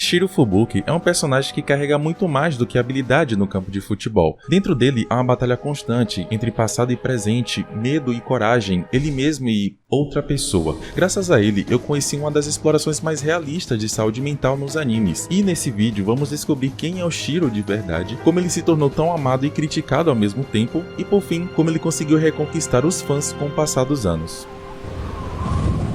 Shiro Fubuki é um personagem que carrega muito mais do que habilidade no campo de futebol. Dentro dele há uma batalha constante entre passado e presente, medo e coragem, ele mesmo e outra pessoa. Graças a ele, eu conheci uma das explorações mais realistas de saúde mental nos animes. E nesse vídeo vamos descobrir quem é o Shiro de verdade, como ele se tornou tão amado e criticado ao mesmo tempo, e por fim, como ele conseguiu reconquistar os fãs com o passar dos anos.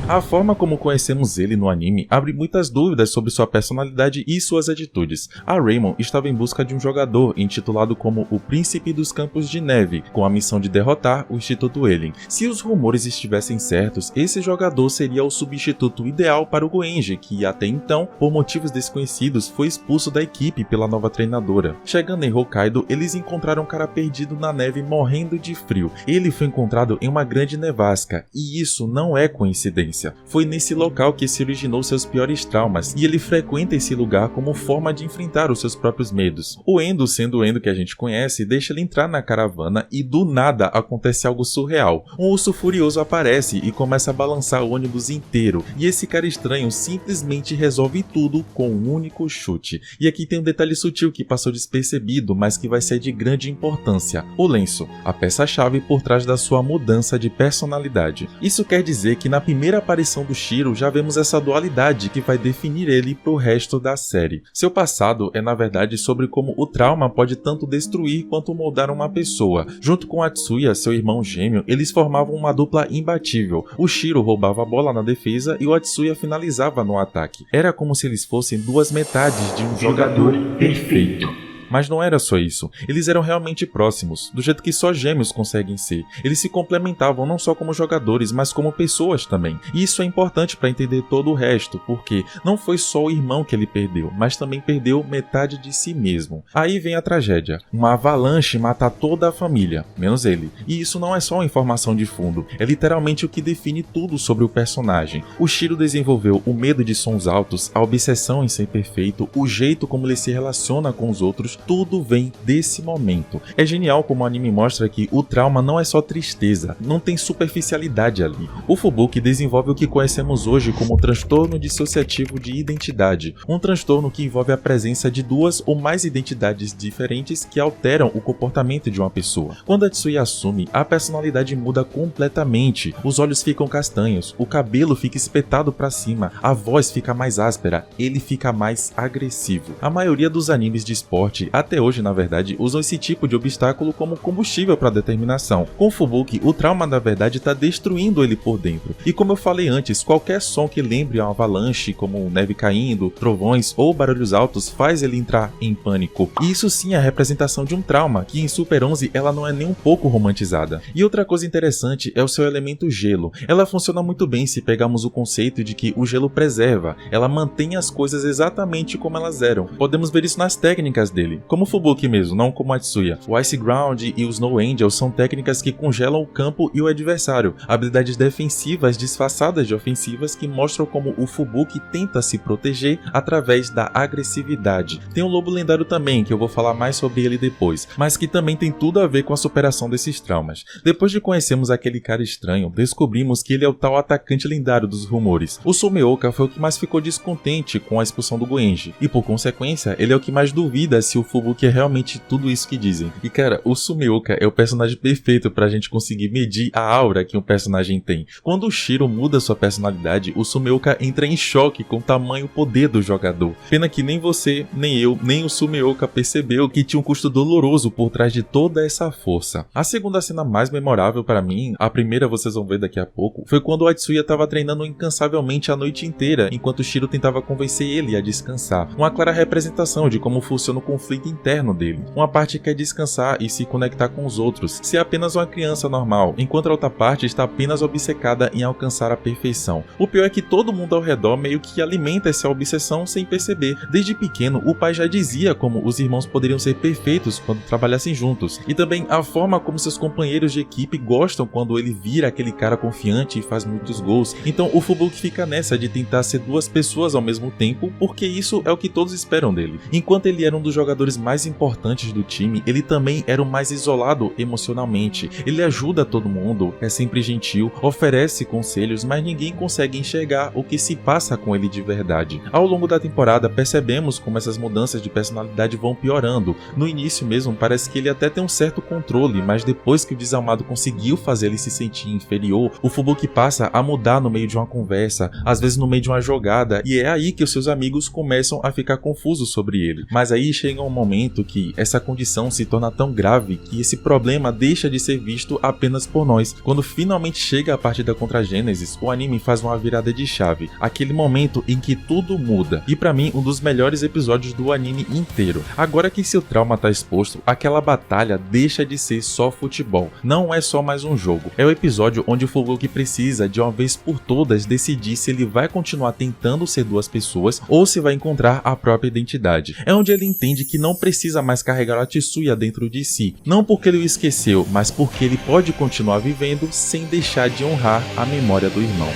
A forma como conhecemos ele no anime abre muitas dúvidas sobre sua personalidade e suas atitudes. A Raymond estava em busca de um jogador intitulado como o Príncipe dos Campos de Neve, com a missão de derrotar o Instituto Elen. Se os rumores estivessem certos, esse jogador seria o substituto ideal para o Goenji, que até então, por motivos desconhecidos, foi expulso da equipe pela nova treinadora. Chegando em Hokkaido, eles encontraram um cara perdido na neve morrendo de frio. Ele foi encontrado em uma grande nevasca, e isso não é coincidência. Foi nesse local que se originou seus piores traumas, e ele frequenta esse lugar como forma de enfrentar os seus próprios medos. O Endo, sendo o Endo que a gente conhece, deixa ele entrar na caravana e do nada acontece algo surreal. Um urso furioso aparece e começa a balançar o ônibus inteiro, e esse cara estranho simplesmente resolve tudo com um único chute. E aqui tem um detalhe sutil que passou despercebido, mas que vai ser de grande importância: o lenço, a peça-chave por trás da sua mudança de personalidade. Isso quer dizer que na primeira aparição do Shiro já vemos essa dualidade que vai definir ele pro resto da série. Seu passado é na verdade sobre como o trauma pode tanto destruir quanto moldar uma pessoa. Junto com Atsuya, seu irmão gêmeo, eles formavam uma dupla imbatível. O Shiro roubava a bola na defesa e o Atsuya finalizava no ataque. Era como se eles fossem duas metades de um jogador perfeito. Mas não era só isso, eles eram realmente próximos, do jeito que só gêmeos conseguem ser. Eles se complementavam não só como jogadores, mas como pessoas também. E isso é importante para entender todo o resto, porque não foi só o irmão que ele perdeu, mas também perdeu metade de si mesmo. Aí vem a tragédia. Uma avalanche mata toda a família, menos ele. E isso não é só uma informação de fundo, é literalmente o que define tudo sobre o personagem. O Shiro desenvolveu o medo de sons altos, a obsessão em ser perfeito, o jeito como ele se relaciona com os outros. Tudo vem desse momento. É genial como o anime mostra que o trauma não é só tristeza, não tem superficialidade ali. O Fubuki desenvolve o que conhecemos hoje como transtorno dissociativo de identidade, um transtorno que envolve a presença de duas ou mais identidades diferentes que alteram o comportamento de uma pessoa. Quando a Atsuya assume, a personalidade muda completamente, os olhos ficam castanhos, o cabelo fica espetado para cima, a voz fica mais áspera, ele fica mais agressivo. A maioria dos animes de esporte até hoje, na verdade, usam esse tipo de obstáculo como combustível para determinação. Com o Fubuki, o trauma na verdade está destruindo ele por dentro. E como eu falei antes, qualquer som que lembre uma avalanche, como neve caindo, trovões ou barulhos altos, faz ele entrar em pânico. E isso sim é a representação de um trauma, que em Super 11 ela não é nem um pouco romantizada. E outra coisa interessante é o seu elemento gelo. Ela funciona muito bem se pegarmos o conceito de que o gelo preserva, ela mantém as coisas exatamente como elas eram. Podemos ver isso nas técnicas dele. Como o Fubuki mesmo, não como Atsuya. O Ice Ground e o Snow Angel são técnicas que congelam o campo e o adversário, habilidades defensivas disfarçadas de ofensivas que mostram como o Fubuki tenta se proteger através da agressividade. Tem um lobo lendário também, que eu vou falar mais sobre ele depois, mas que também tem tudo a ver com a superação desses traumas. Depois de conhecermos aquele cara estranho, descobrimos que ele é o tal atacante lendário dos rumores. O Sumeoka foi o que mais ficou descontente com a expulsão do Goenji, e por consequência, ele é o que mais duvida se o Fubuki é realmente tudo isso que dizem. E cara, o Sumeoka é o personagem perfeito pra gente conseguir medir a aura que um personagem tem. Quando o Shiro muda sua personalidade, o Sumeoka entra em choque com o tamanho poder do jogador. Pena que nem você, nem eu, nem o Sumeoka percebeu que tinha um custo doloroso por trás de toda essa força. A segunda cena mais memorável pra mim, a primeira vocês vão ver daqui a pouco, foi quando o Atsuya tava treinando incansavelmente a noite inteira, enquanto o Shiro tentava convencer ele a descansar. Uma clara representação de como funciona o conflito interno dele. Uma parte quer descansar e se conectar com os outros, ser apenas uma criança normal, enquanto a outra parte está apenas obcecada em alcançar a perfeição. O pior é que todo mundo ao redor meio que alimenta essa obsessão sem perceber. Desde pequeno, o pai já dizia como os irmãos poderiam ser perfeitos quando trabalhassem juntos, e também a forma como seus companheiros de equipe gostam quando ele vira aquele cara confiante e faz muitos gols. Então o Fubuki fica nessa de tentar ser duas pessoas ao mesmo tempo, porque isso é o que todos esperam dele. Enquanto ele era um dos jogadores jogadores mais importantes do time, ele também era o mais isolado emocionalmente. Ele ajuda todo mundo, é sempre gentil, oferece conselhos, mas ninguém consegue enxergar o que se passa com ele de verdade. Ao longo da temporada, percebemos como essas mudanças de personalidade vão piorando. No início mesmo, parece que ele até tem um certo controle, mas depois que o desalmado conseguiu fazer ele se sentir inferior, o Fubuki passa a mudar no meio de uma conversa, às vezes no meio de uma jogada, e é aí que os seus amigos começam a ficar confusos sobre ele. Mas aí chega um momento que essa condição se torna tão grave que esse problema deixa de ser visto apenas por nós. Quando finalmente chega a partida contra a Gênesis, o anime faz uma virada de chave, aquele momento em que tudo muda, e pra mim um dos melhores episódios do anime inteiro. Agora que seu trauma tá exposto, aquela batalha deixa de ser só futebol, não é só mais um jogo, é o episódio onde o Fubuki precisa de uma vez por todas decidir se ele vai continuar tentando ser duas pessoas ou se vai encontrar a própria identidade. É onde ele entende que não precisa mais carregar a Tetsuya dentro de si, não porque ele o esqueceu, mas porque ele pode continuar vivendo sem deixar de honrar a memória do irmão.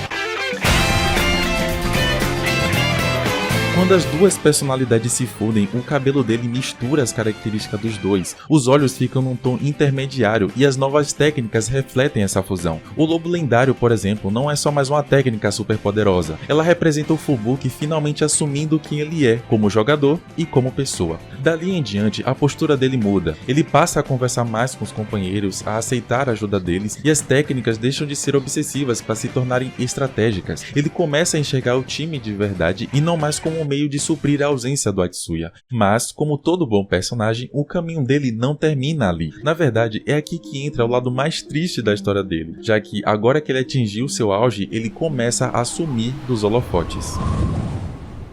Quando as duas personalidades se fundem, o cabelo dele mistura as características dos dois, os olhos ficam num tom intermediário e as novas técnicas refletem essa fusão. O lobo lendário, por exemplo, não é só mais uma técnica super poderosa, ela representa o Fubuki finalmente assumindo quem ele é, como jogador e como pessoa. Dali em diante, a postura dele muda, ele passa a conversar mais com os companheiros, a aceitar a ajuda deles, e as técnicas deixam de ser obsessivas para se tornarem estratégicas. Ele começa a enxergar o time de verdade e não mais como um meio de suprir a ausência do Atsuya. Mas, como todo bom personagem, o caminho dele não termina ali. Na verdade, é aqui que entra o lado mais triste da história dele, já que agora que ele atingiu seu auge, ele começa a sumir dos holofotes.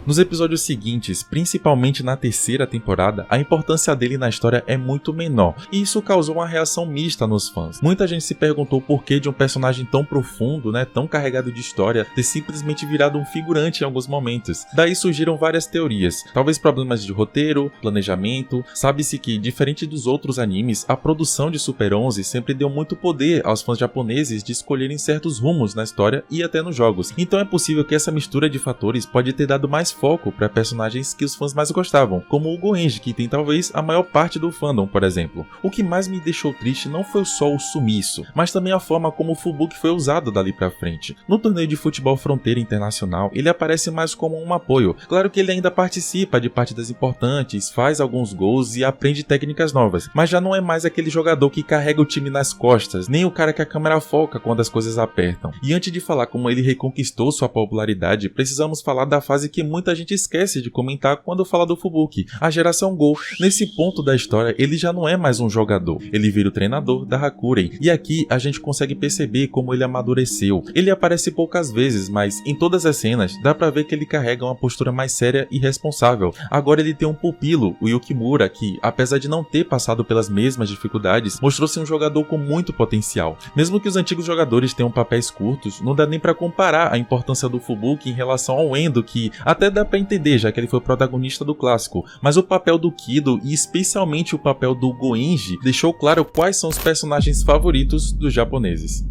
Nos episódios seguintes, principalmente na terceira temporada, a importância dele na história é muito menor, e isso causou uma reação mista nos fãs. Muita gente se perguntou por que de um personagem tão profundo, tão carregado de história, ter simplesmente virado um figurante em alguns momentos. Daí surgiram várias teorias, talvez problemas de roteiro, planejamento. Sabe-se que, diferente dos outros animes, a produção de Super 11 sempre deu muito poder aos fãs japoneses de escolherem certos rumos na história e até nos jogos. Então é possível que essa mistura de fatores pode ter dado mais foco para personagens que os fãs mais gostavam, como o Goenji, que tem talvez a maior parte do fandom, por exemplo. O que mais me deixou triste não foi só o sumiço, mas também a forma como o Fubuki foi usado dali pra frente. No torneio de futebol Fronteira Internacional, ele aparece mais como um apoio. Claro que ele ainda participa de partidas importantes, faz alguns gols e aprende técnicas novas, mas já não é mais aquele jogador que carrega o time nas costas, nem o cara que a câmera foca quando as coisas apertam. E antes de falar como ele reconquistou sua popularidade, precisamos falar da fase que muita gente esquece de comentar quando fala do Fubuki, a geração Gol. Nesse ponto da história, ele já não é mais um jogador, ele vira o treinador da Hakuren, e aqui a gente consegue perceber como ele amadureceu. Ele aparece poucas vezes, mas em todas as cenas dá pra ver que ele carrega uma postura mais séria e responsável. Agora ele tem um pupilo, o Yukimura, que, apesar de não ter passado pelas mesmas dificuldades, mostrou-se um jogador com muito potencial. Mesmo que os antigos jogadores tenham papéis curtos, não dá nem pra comparar a importância do Fubuki em relação ao Endo, que até dá pra entender, já que ele foi o protagonista do clássico, mas o papel do Kido e especialmente o papel do Goenji deixou claro quais são os personagens favoritos dos japoneses.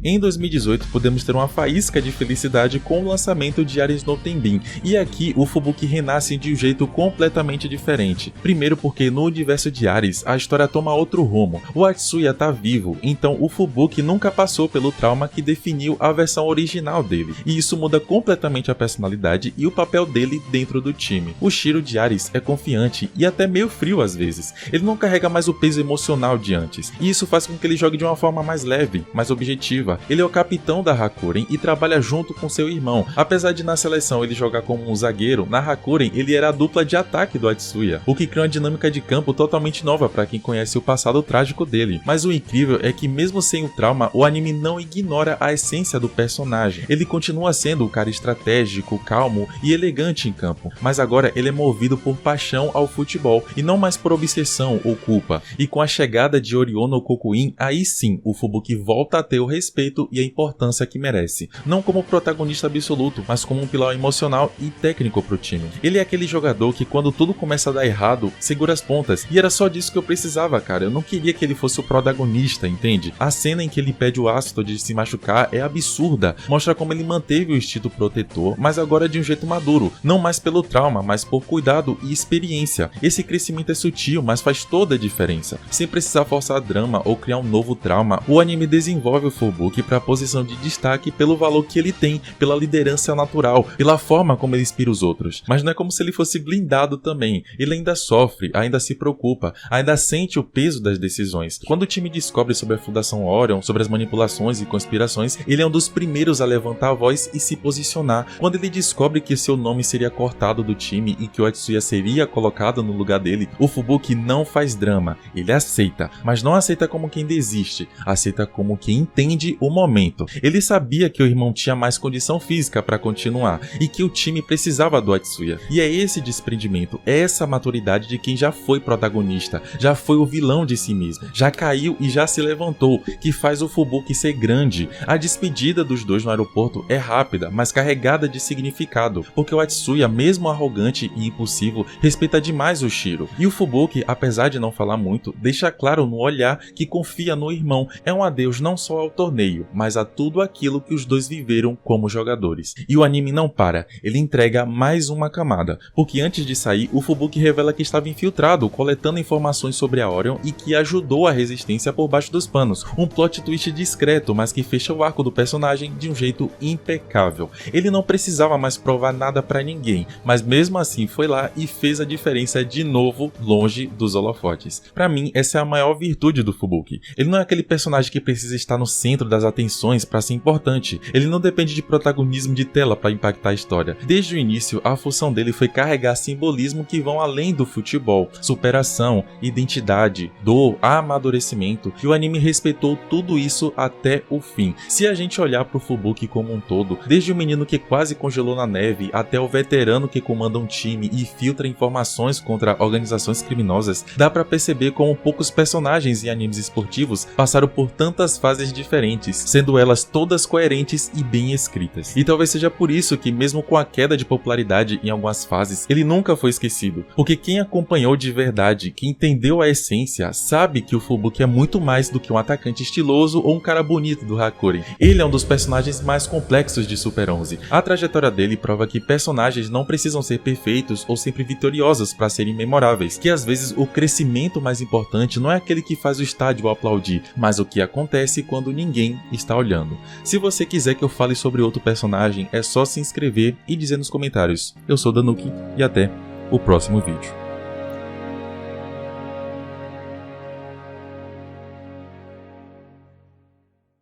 Em 2018, podemos ter uma faísca de felicidade com o lançamento de Ares no Tenbin, e aqui o Fubuki renasce de um jeito completamente diferente. Primeiro porque no universo de Ares, a história toma outro rumo. O Atsuya tá vivo, então o Fubuki nunca passou pelo trauma que definiu a versão original dele, e isso muda completamente a personalidade e o papel dele dentro do time. O Shiro de Ares é confiante e até meio frio às vezes. Ele não carrega mais o peso emocional de antes, e isso faz com que ele jogue de uma forma mais leve, mais objetiva. Ele é o capitão da Hakuren e trabalha junto com seu irmão. Apesar de na seleção ele jogar como um zagueiro, na Hakuren ele era a dupla de ataque do Atsuya, o que cria uma dinâmica de campo totalmente nova para quem conhece o passado trágico dele. Mas o incrível é que mesmo sem o trauma, o anime não ignora a essência do personagem. Ele continua sendo o cara estratégico, calmo e elegante em campo, mas agora ele é movido por paixão ao futebol e não mais por obsessão ou culpa. E com a chegada de Orion no Kokuin, aí sim o Fubuki volta a ter o respeito respeito e a importância que merece, não como protagonista absoluto, mas como um pilar emocional e técnico pro time. Ele é aquele jogador que quando tudo começa a dar errado, segura as pontas, e era só disso que eu precisava, cara. Eu não queria que ele fosse o protagonista, entende? A cena em que ele pede o Astor de se machucar é absurda, mostra como ele manteve o instinto protetor, mas agora de um jeito maduro, não mais pelo trauma, mas por cuidado e experiência. Esse crescimento é sutil, mas faz toda a diferença. Sem precisar forçar drama ou criar um novo trauma, o anime desenvolve o Fullbook para a posição de destaque pelo valor que ele tem, pela liderança natural, pela forma como ele inspira os outros. Mas não é como se ele fosse blindado também. Ele ainda sofre, ainda se preocupa, ainda sente o peso das decisões. Quando o time descobre sobre a Fundação Orion, sobre as manipulações e conspirações, ele é um dos primeiros a levantar a voz e se posicionar. Quando ele descobre que seu nome seria cortado do time e que o Atsuya seria colocado no lugar dele, o Fullbook não faz drama. Ele aceita, mas não aceita como quem desiste, aceita como quem entende o momento. Ele sabia que o irmão tinha mais condição física para continuar e que o time precisava do Atsuya. E é esse desprendimento, essa maturidade de quem já foi protagonista, já foi o vilão de si mesmo, já caiu e já se levantou, que faz o Fullbook ser grande. A despedida dos dois no aeroporto é rápida, mas carregada de significado, porque o Atsuya, mesmo arrogante e impulsivo, respeita demais o Shiro. E o Fullbook, apesar de não falar muito, deixa claro no olhar que confia no irmão. É um adeus não só ao torneio, mas a tudo aquilo que os dois viveram como jogadores. E o anime não para, ele entrega mais uma camada, porque antes de sair, o Fullbook revela que estava infiltrado, coletando informações sobre a Orion e que ajudou a resistência por baixo dos panos. Um plot twist discreto, mas que fecha o arco do personagem de um jeito impecável. Ele não precisava mais provar nada pra ninguém, mas mesmo assim foi lá e fez a diferença de novo, longe dos holofotes. Pra mim, essa é a maior virtude do Fullbook. Ele não é aquele personagem que precisa estar no centro das atenções pra ser importante. Ele não depende de protagonismo de tela pra impactar a história. Desde o início, a função dele foi carregar simbolismo que vão além do futebol, superação, identidade, dor, amadurecimento, e o anime respeitou tudo isso até o fim. Se a gente olhar pro Fullbook como um todo, desde o menino que quase congelou na neve até o veterano que comanda um time e filtra informações contra organizações criminosas, dá pra perceber como poucos personagens em animes esportivos passaram por tantas fases diferentes, sendo elas todas coerentes e bem escritas. E talvez seja por isso que, mesmo com a queda de popularidade em algumas fases, ele nunca foi esquecido, porque quem acompanhou de verdade, quem entendeu a essência, sabe que o Fullbook é muito mais do que um atacante estiloso ou um cara bonito do Hakuren. Ele é um dos personagens mais complexos de Super 11. A trajetória dele prova que personagens não precisam ser perfeitos ou sempre vitoriosos para serem memoráveis, que às vezes o crescimento mais importante não é aquele que faz o estádio aplaudir, mas o que acontece quando ninguém está olhando. Se você quiser que eu fale sobre outro personagem, é só se inscrever e dizer nos comentários. Eu sou Danuki e até o próximo vídeo.